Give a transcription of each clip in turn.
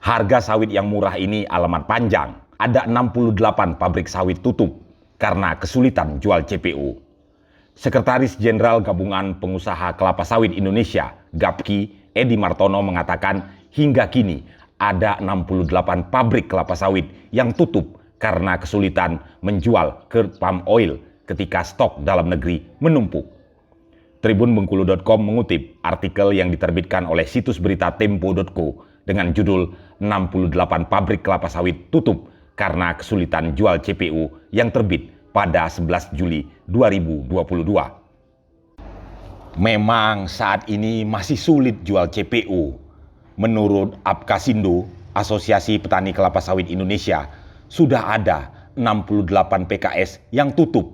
Harga sawit yang murah ini alamat panjang. Ada 68 pabrik sawit tutup karena kesulitan jual CPO. Sekretaris Jenderal Gabungan Pengusaha Kelapa Sawit Indonesia, GAPKI, Edi Martono mengatakan hingga kini ada 68 pabrik kelapa sawit yang tutup karena kesulitan menjual ke palm oil ketika stok dalam negeri menumpuk. Tribunbengkulu.com mengutip artikel yang diterbitkan oleh situs berita Tempo.co dengan judul 68 pabrik kelapa sawit tutup karena kesulitan jual CPO yang terbit pada 11 Juli 2022. Memang saat ini masih sulit jual CPO. Menurut Apkasindo, Asosiasi Petani Kelapa Sawit Indonesia, sudah ada 68 PKS yang tutup,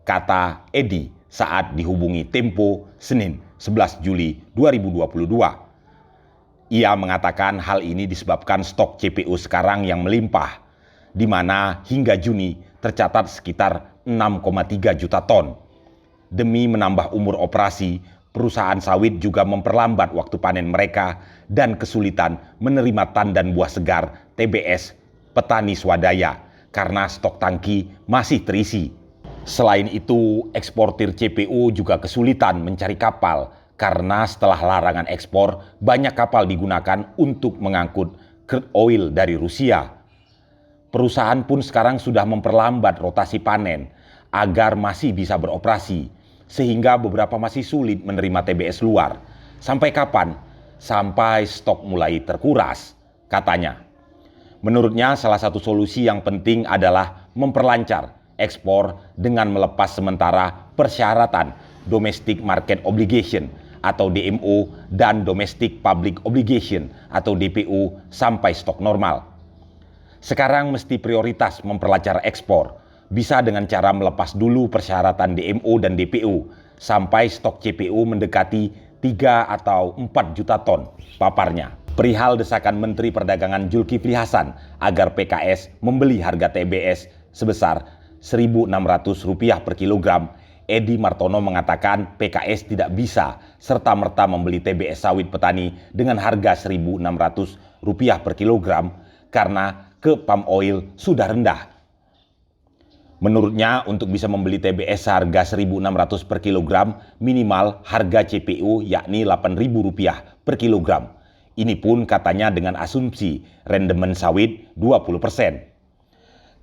kata Edi saat dihubungi Tempo Senin 11 Juli 2022. Ia mengatakan hal ini disebabkan stok CPO sekarang yang melimpah, di mana hingga Juni tercatat sekitar 6,3 juta ton. Demi menambah umur operasi, perusahaan sawit juga memperlambat waktu panen mereka dan kesulitan menerima tandan buah segar TBS petani swadaya karena stok tangki masih terisi. Selain itu, eksportir CPO juga kesulitan mencari kapal karena setelah larangan ekspor, banyak kapal digunakan untuk mengangkut crude oil dari Rusia. Perusahaan pun sekarang sudah memperlambat rotasi panen agar masih bisa beroperasi, sehingga beberapa masih sulit menerima TBS luar. Sampai kapan? Sampai stok mulai terkuras, katanya. Menurutnya salah satu solusi yang penting adalah memperlancar ekspor dengan melepas sementara persyaratan Domestic Market Obligation atau DMO dan Domestic Public Obligation atau DPO sampai stok normal. Sekarang mesti prioritas memperlancar ekspor, bisa dengan cara melepas dulu persyaratan DMO dan DPO sampai stok CPO mendekati 3 atau 4 juta ton, paparnya. Perihal desakan Menteri Perdagangan Zulkifli Hasan agar PKS membeli harga TBS sebesar Rp1.600 per kilogram, Edi Martono mengatakan PKS tidak bisa serta-merta membeli TBS sawit petani dengan harga Rp1.600 per kilogram karena ke palm oil sudah rendah. Menurutnya untuk bisa membeli TBS harga Rp1.600 per kilogram minimal harga CPO yakni Rp8.000 per kilogram. Ini pun katanya dengan asumsi rendemen sawit 20%.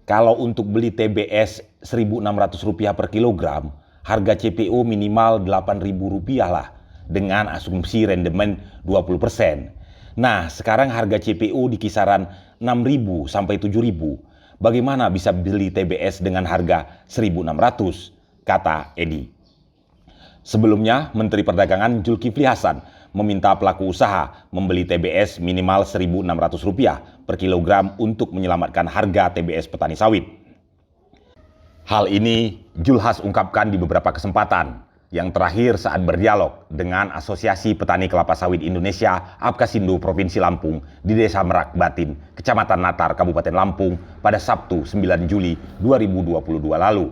Kalau untuk beli TBS Rp1.600 per kilogram, harga CPO minimal Rp8.000 lah dengan asumsi rendemen 20%. Nah, sekarang harga CPO di kisaran Rp6.000 sampai Rp7.000. Bagaimana bisa beli TBS dengan harga Rp1.600? Kata Edi. Sebelumnya, Menteri Perdagangan Zulkifli Hasan meminta pelaku usaha membeli TBS minimal Rp1.600 per kilogram untuk menyelamatkan harga TBS petani sawit. Hal ini Julhas ungkapkan di beberapa kesempatan. Yang terakhir saat berdialog dengan Asosiasi Petani Kelapa Sawit Indonesia Apkasindo Provinsi Lampung di Desa Merak Batin, Kecamatan Natar, Kabupaten Lampung pada Sabtu 9 Juli 2022 lalu.